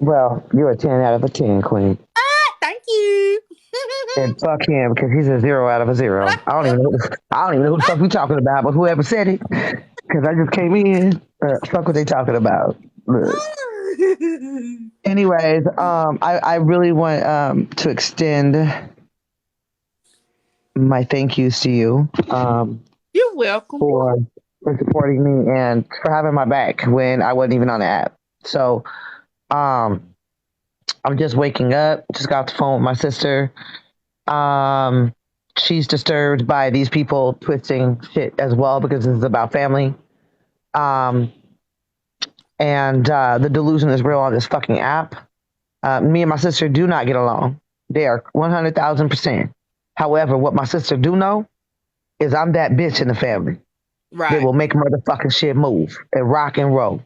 Well, you're a 10 out of a 10, Queen. Thank you. And fuck him because he's a 0 out of a 0. I don't even know who the fuck we talking about, but whoever said it, because I just came in. Fuck what they talking about. Look. Anyways, I really want to extend my thank yous to you You're welcome. for for supporting me and for having my back when I wasn't even on the app. So um, I'm just waking up. Just got off the phone with my sister. Um, she's disturbed by these people twisting shit as well because this is about family. Um, and the delusion is real on this fucking app. Me and my sister do not get along. They are 100,000%. However, what my sister do know is I'm that bitch in the family. They Right. will make motherfucking shit move and rock and roll.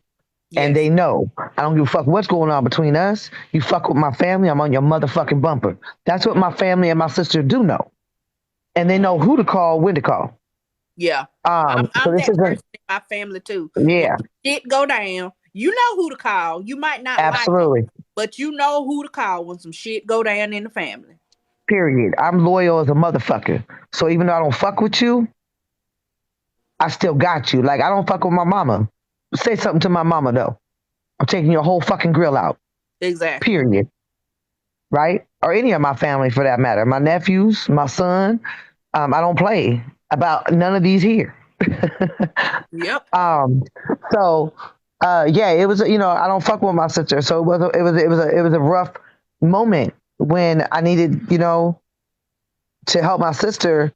And Yes. they know I don't give a fuck what's going on between us. You fuck with my family, I'm on your motherfucking bumper. That's what my family and my sister do know. And they know who to call, when to call. Yeah. So I'm this that isn't, person in my family too. When yeah, shit go down, you know who to call. You might not like them, absolutely. but you know who to call when some shit go down in the family. Period. I'm loyal as a motherfucker. So even though I don't fuck with you, I still got you. Like I don't fuck with my mama. Say something to my mama though. I'm taking your whole fucking grill out. Exactly. Period. Right? Or any of my family for that matter. My nephews, my son. I don't play about none of these here. Yep. um, so yeah, it was I don't fuck with my sister, so it was a rough moment when I needed to help my sister,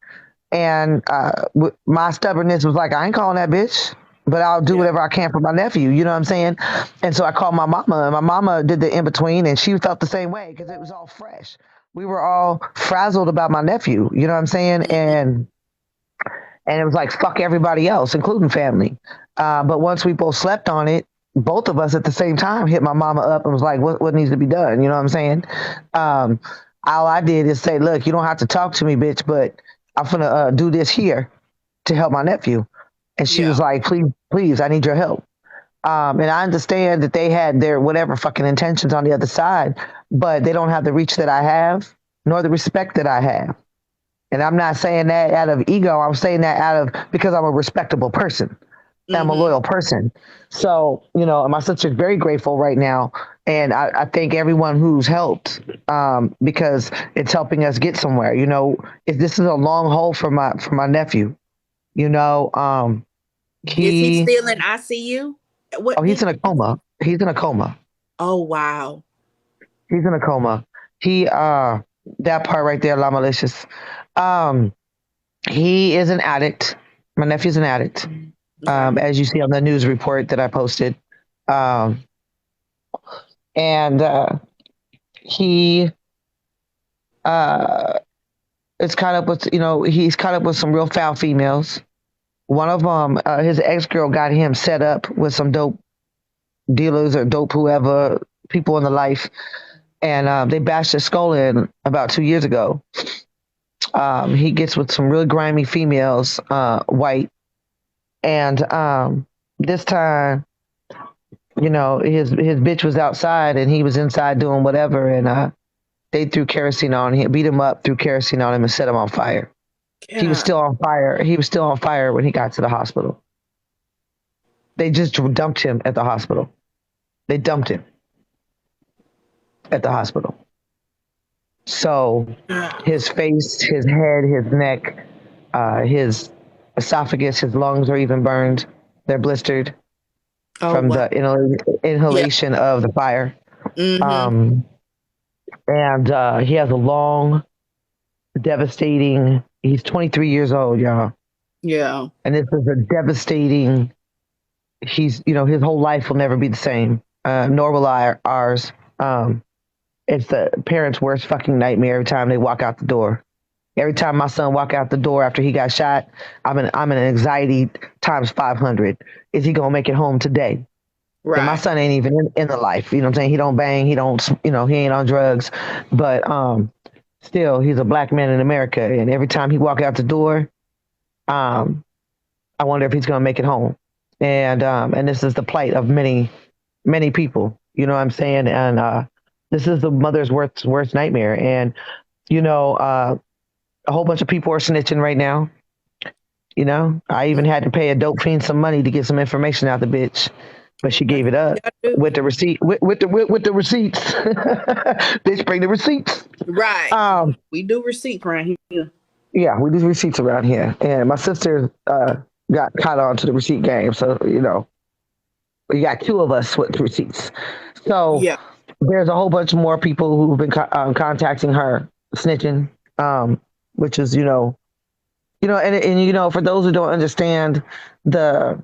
and my stubbornness was like I ain't calling that bitch. But I'll do Yeah. whatever I can for my nephew. You know what I'm saying? And so I called my mama, and my mama did the in between, and she felt the same way because it was all fresh. We were all frazzled about my nephew. You know what I'm saying? Mhm. And it was like fuck everybody else, including family. But once we both slept on it, both of us at the same time hit my mama up and was like, "What needs to be done?" You know what I'm saying? Um, all I did is say, "Look, you don't have to talk to me, bitch, but I'm gonna do this here to help my nephew." And she was Yeah. like, "Please, please, I need your help." And I understand that they had their whatever fucking intentions on the other side, but they don't have the reach that I have, nor the respect that I have. And I'm not saying that out of ego. I'm saying that out of because I'm a respectable person. I'm a Mhm. loyal person. So, my sister's very grateful right now. And I thank everyone who's helped because it's helping us get somewhere. If this is a long haul for my nephew, you know, Is he he still in ICU? oh What he's did in a coma. He's in a coma. Oh wow. He's in a coma. He that part right there, La Malicious. Um, he is an addict. My nephew's an addict. Okay. As you see on the news report that I posted. Um, and he uh, is caught up with, he's caught up with some real foul females. One of them, his ex girl got him set up with some dope dealers or dope whoever, people in the life. And they bashed his skull in about 2 years ago. He gets with some really grimy females, white. And this time, his bitch was outside and he was inside doing whatever. And they threw kerosene on him, beat him up, threw kerosene on him, and set him on fire. He was God. still on fire. He was still on fire when he got to the hospital. They just dumped him at the hospital. They dumped him at the hospital. So his face, his head, his neck, his esophagus, his lungs are even burned. They're blistered Oh from wow. the Yeah. inhalation of the fire. Mhm. Um, and he has a long, devastating. He's 23 years old, y'all, Yeah. and this is a devastating. His whole life will never be the same, nor will ours. It's the parents' worst fucking nightmare every time they walk out the door. Every time my son walk out the door after he got shot, I'm in anxiety times 500. Is he gonna make it home today? And my Right. son ain't even in the life. You know what I'm saying? He don't bang. He don't. He ain't on drugs. But still, he's a black man in America. And every time he walk out the door, um, I wonder if he's gonna make it home. And this is the plight of many, many people. You know what I'm saying? And this is the mother's worst nightmare. And you know, a whole bunch of people are snitching right now. You know, I even had to pay a dope fiend some money to get some information out the bitch, but she Okay. gave it up Gotta do. with the receipt with the receipts. Bitch, bring the receipts. Right. Um, We do receipts around here. yeah, we do receipts around here, and my sister got caught on to the receipt game, so you know we got two of us with receipts. So Yeah. there's a whole bunch more people who've been contacting her, snitching, which is and you know, for those who don't understand the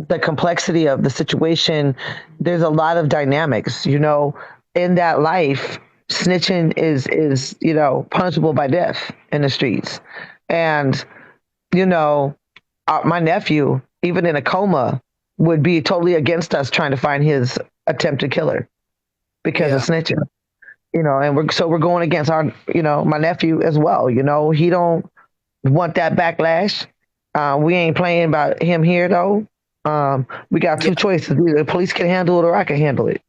the complexity of the situation, there's a lot of dynamics, you know, in that life. Snitching is punishable by death in the streets, and you know, my nephew, even in a coma, would be totally against us trying to find his attempted killer because of Yeah. snitching. You know, and we're going against our my nephew as well. You know, he don't want that backlash. We ain't playing about him here though. We got two Yeah. choices: either the police can handle it or I can handle it.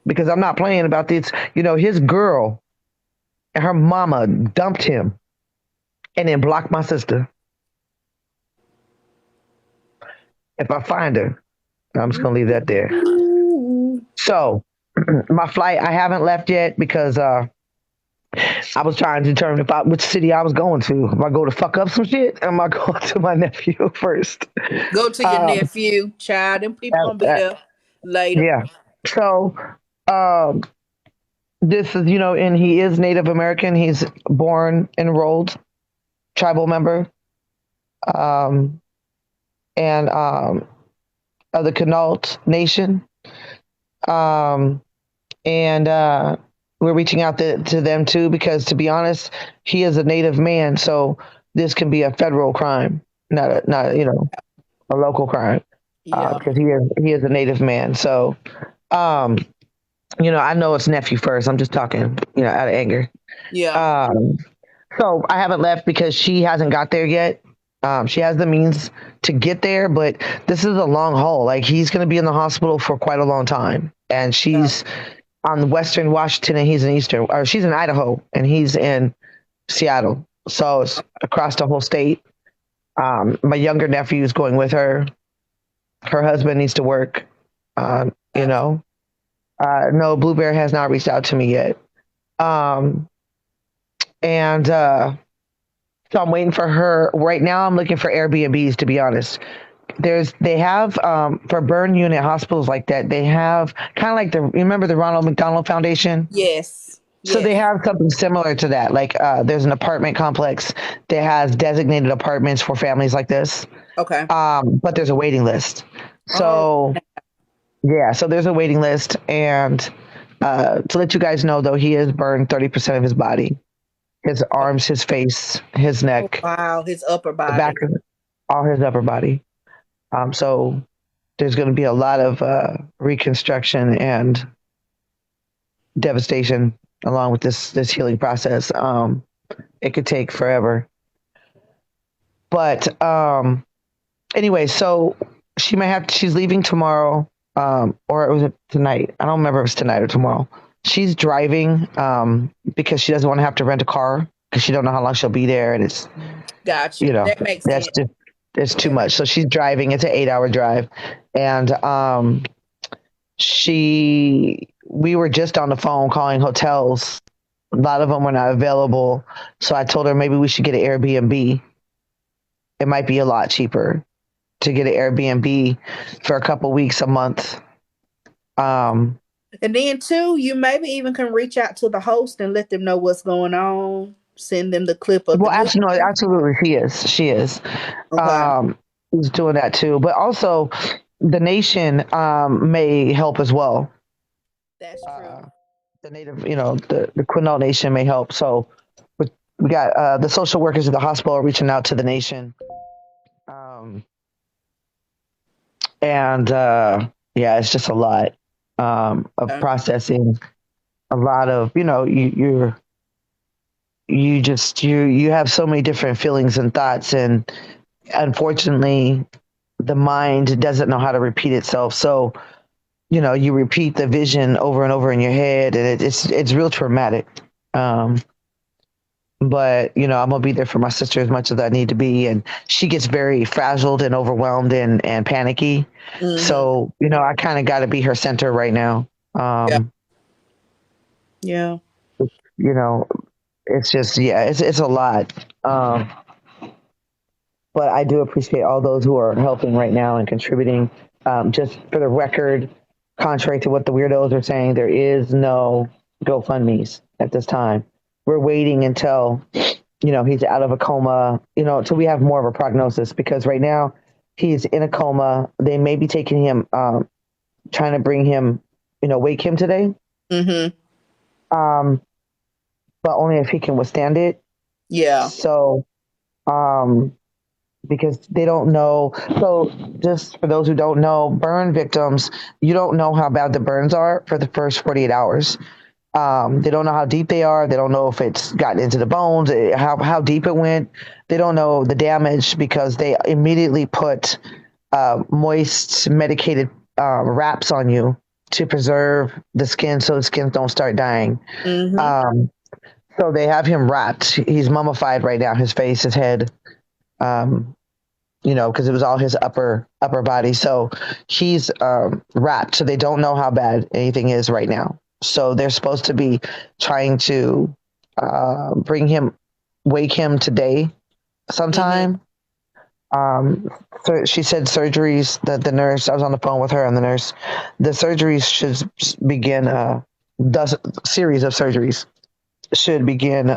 Because I'm not playing about this. You know, his girl and her mama dumped him and then blocked my sister. If I find her, I'm just gonna leave that there. Ooh. So my flight, I haven't left yet because I was trying to determine which city I was going to. Am I go to fuck up some shit? Am I going to my nephew first? Go to your Um, nephew, child, and people gonna uh, be uh, there later. yeah. So um, this is, and he is Native American. He's born enrolled tribal member, um, and of the Quinault Nation. Um, and we're reaching out to them too because, to be honest, he is a Native man, so this can be a federal crime, Oh, not a local crime, yeah. because he is a Native man. So, um, I know it's nephew first. I'm just talking, out of anger. Yeah. Um, so I haven't left because she hasn't got there yet. She has the means to get there, but this is a long haul. Like, he's going to be in the hospital for quite a long time, and Yeah. she's on Western Washington, and he's in Eastern, or she's in Idaho, and he's in Seattle. So it's across the whole state. My younger nephew is going with her. Her husband needs to work. Um, you Gotcha. know, no, Blue Bear has not reached out to me yet. Um, and so I'm waiting for her. Right now, I'm looking for Airbnbs. To be honest, they have for burn unit hospitals like that. They have kind of like remember the Ronald McDonald Foundation. Yes. So they Yes. have something similar to that. Like there's an apartment complex that has designated apartments for families like this. Okay. But there's a waiting list. Oh, So yeah, so there's a waiting list, and to let you guys know, though, he has burned 30% of his body, his arms, his face, his oh neck, wow. His upper the back body. of all his upper body. So there's going to be a lot of reconstruction and devastation along with this healing process. It could take forever, but anyway, so she's leaving tomorrow, or was it tonight? I don't remember if it's tonight or tomorrow. She's driving because she doesn't want to have to rent a car because she don't know how long she'll be there, and it's Gotcha. That makes that's sense. just it's too Yeah. much. So she's driving. It's an 8-hour drive, and she we were just on the phone calling hotels. A lot of them were not available, so I told her maybe we should get an Airbnb. It might be a lot cheaper to get an Airbnb for a couple weeks, a month. Um, And then too, you maybe even can reach out to the host and let them know what's going on. Send them the clip of the well, absolutely, movie. absolutely, she is. Okay. Um, he's doing that too, but also the nation may help as well. That's true. Uh, the native, the Quinault Nation may help. So we got the social workers at the hospital reaching out to the nation, um, and yeah, it's just a lot of Okay. processing. A lot of you have so many different feelings and thoughts, and unfortunately the mind doesn't know how to repeat itself. So you repeat the vision over and over in your head, and it's real traumatic. Um, but I'm gonna be there for my sister as much as I need to be, and she gets very frazzled and overwhelmed and panicky. Mm-hmm. So I kind of got to be her center right now. Yeah. Um, Yeah. you know, it's just yeah, it's a lot. But I do appreciate all those who are helping right now and contributing. Just for the record, contrary to what the weirdos are saying, there is no GoFundMe's at this time. We're waiting until he's out of a coma, until we have more of a prognosis. Because right now he's in a coma. They may be taking him, trying to bring him, wake him today, Mm-hmm. um, but only if he can withstand it. Yeah. So, um, because they don't know. So, just for those who don't know, burn victims, you don't know how bad the burns are for the first 48 hours. They don't know how deep they are. They don't know if it's gotten into the bones, how deep it went. They don't know the damage because they immediately put moist, medicated wraps on you to preserve the skin so the skin don't start dying. Mm-hmm. Um, so they have him wrapped. He's mummified right now, his face, his head. Um, because it was all his upper body. So he's wrapped. So they don't know how bad anything is right now. So they're supposed to be trying to wake him today Mm-hmm. sometime. So she said surgeries that the nurse. I was on the phone with her and the nurse. The surgeries should begin. The series of surgeries should begin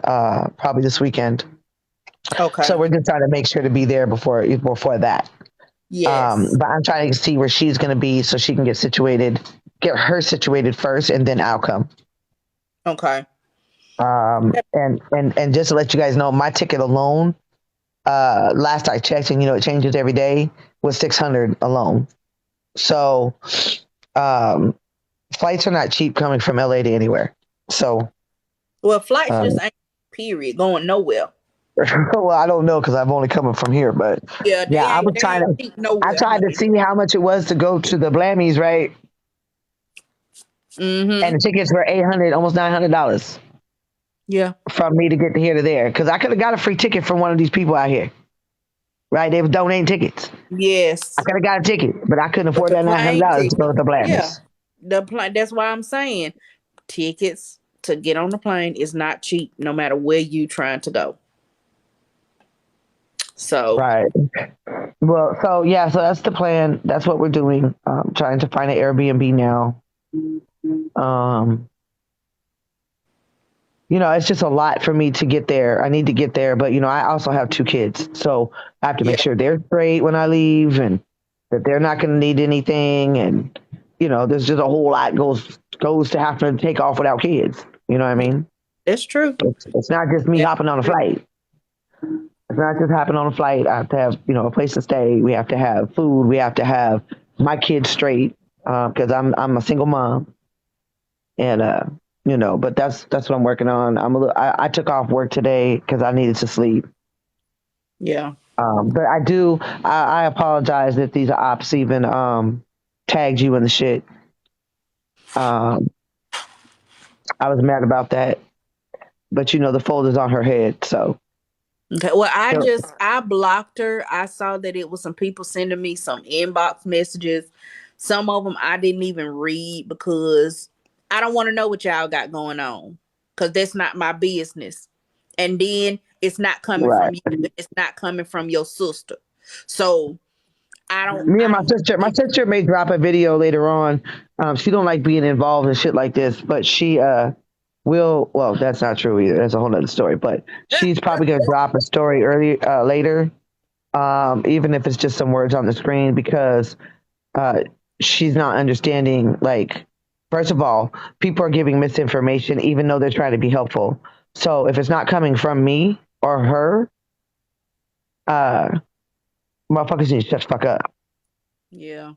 probably this weekend. So Okay. we're just trying to make sure to be there before that. Yes. But I'm trying to see where she's going to be so she can get her situated first, and then I'll come. Okay. And just to let you guys know, my ticket alone, last I checked, and it changes every day, was 600 alone. So, um, flights are not cheap coming from LA to anywhere. So, Well, flights um, just ain't period going nowhere. well, I don't know because I've only coming from here, but Yeah, yeah, they ain't cheap I nowhere, tried to honey. see how much it was to go to the Blammies, right? And Mm-hmm. the tickets were 800, almost $900 Yeah. from me to get here to there. Because I could have got a free ticket from one of these people out here, right? They were donating tickets. I Yes. could have got a ticket, but I couldn't But afford the that plane $900 to go ticket, to the yeah. Blammies. The plane that's why I'm saying tickets to get on the plane is not cheap no matter where you trying to go. So Right. Well, so yeah, so that's the plan. That's what we're doing. Trying to find an Airbnb now. Um, it's just a lot for me to get there. I need to get there, but I also have two kids, so I have to make yeah, sure they're straight when I leave, and that they're not going to need anything, and there's just a whole lot goes to having to take off without kids. You know what I yeah, mean? that's true. It's not just me That's hopping on a true. flight. It's not just hopping on a flight. I have to have a place to stay. We have to have food. We have to have my kids straight because I'm a single mom, and but that's what I'm working on. I took off work today because I needed to sleep. Yeah. But I apologize if these ops even tagged you in the shit. Um, I was mad about that, but the folder's on her head, so Okay. Well, I blocked her. I saw that it was some people sending me some inbox messages. Some of them I didn't even read because I don't want to know what y'all got going on because that's not my business. And then it's not coming right. from you. It's not coming from your sister. So Me and I my don't sister, my like it. sister may drop a video later on. She don't like being involved in shit like this, but she will. Well, that's not true either. That's a whole nother story. But she's probably gonna drop a story later, even if it's just some words on the screen, because uh, she's not understanding. Like, first of all, people are giving misinformation, even though they're trying to be helpful. So if it's not coming from me or her, uh, motherfuckers need to shut the fuck up. Yeah.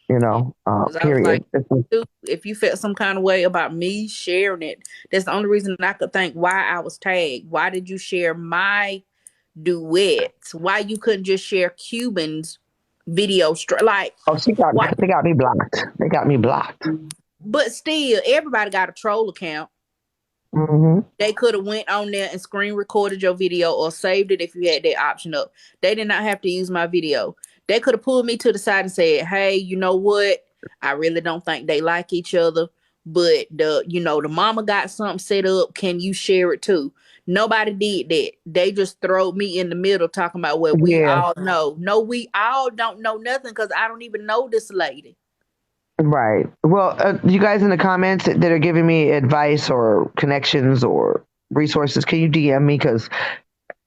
Because I was like, Period. dude, if you felt some kind of way about me sharing it, that's the only reason I could think why I was tagged. Why did you share my duets? Why you couldn't just share Cuban's like Oh, why? they got me blocked. They got me blocked. But still, everybody got a troll account. Hmm. They could have went on there and screen recorded your video or saved it if you had that option up. They did not have to use my video. They could have pulled me to the side and said, "Hey, you know what? I really don't think they like each other, but the mama got something set up. Can you share it too?" Nobody did that. They just throw me in the middle talking about what we Yeah, all know. No, we all don't know nothing because I don't even know this lady. right. Well, you guys in the comments that are giving me advice or connections or resources, can you DM me? Because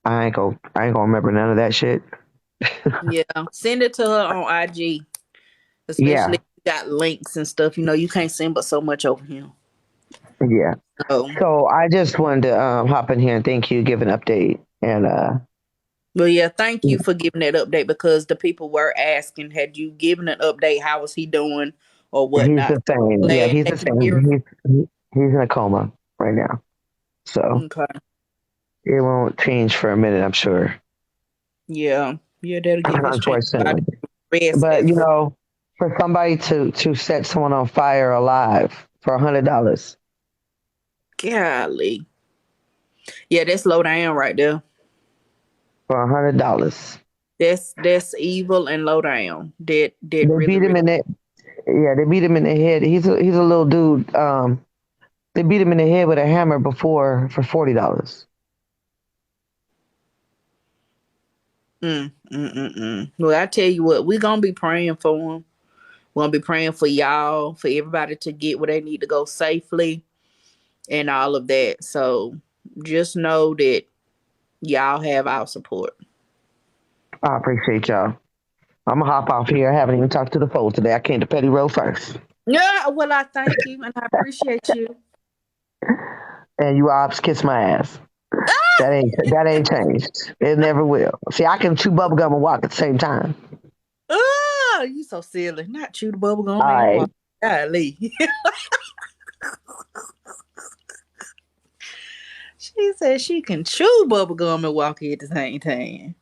I ain't gonna remember none of that shit. Yeah, send it to her on IG, especially Yeah, if you got links and stuff. You can't send but so much over here. yeah. So, So I just wanted to hop in here and thank you, give an update, and well, yeah, thank you for giving that update because the people were asking, had you given an update? How was he doing or he's whatnot? the same. Yeah, Glad he's they the could hear same. it. He's in a coma right now, so Okay. it won't change for a minute, I'm sure. Yeah. Yeah, that'll give his chance. I Unfortunately, rest but at you full. know, for somebody to set someone on fire alive for $100 Golly. Yeah, that's low down right there. for $100, That's evil and low down. That they really, beat him really. in the yeah, they beat him in the head. He's a little dude. They beat him in the head with a hammer before for $40. Well, I tell you what, we're gonna be praying for him. We're gonna be praying for y'all, for everybody to get where they need to go safely and all of that. So just know that y'all have our support. I appreciate y'all. I'm gonna hop off here. I haven't even talked to the folks today. I came to Petty Row first, Yeah, well, I thank you and I appreciate you. and you ops kiss my ass. That ain't changed. It never will. See, I can chew bubble gum and walk at the same time. Oh, you so silly. Not chew the bubble All gum and right. walk. Golly. She said she can chew bubble gum and walk at the same time.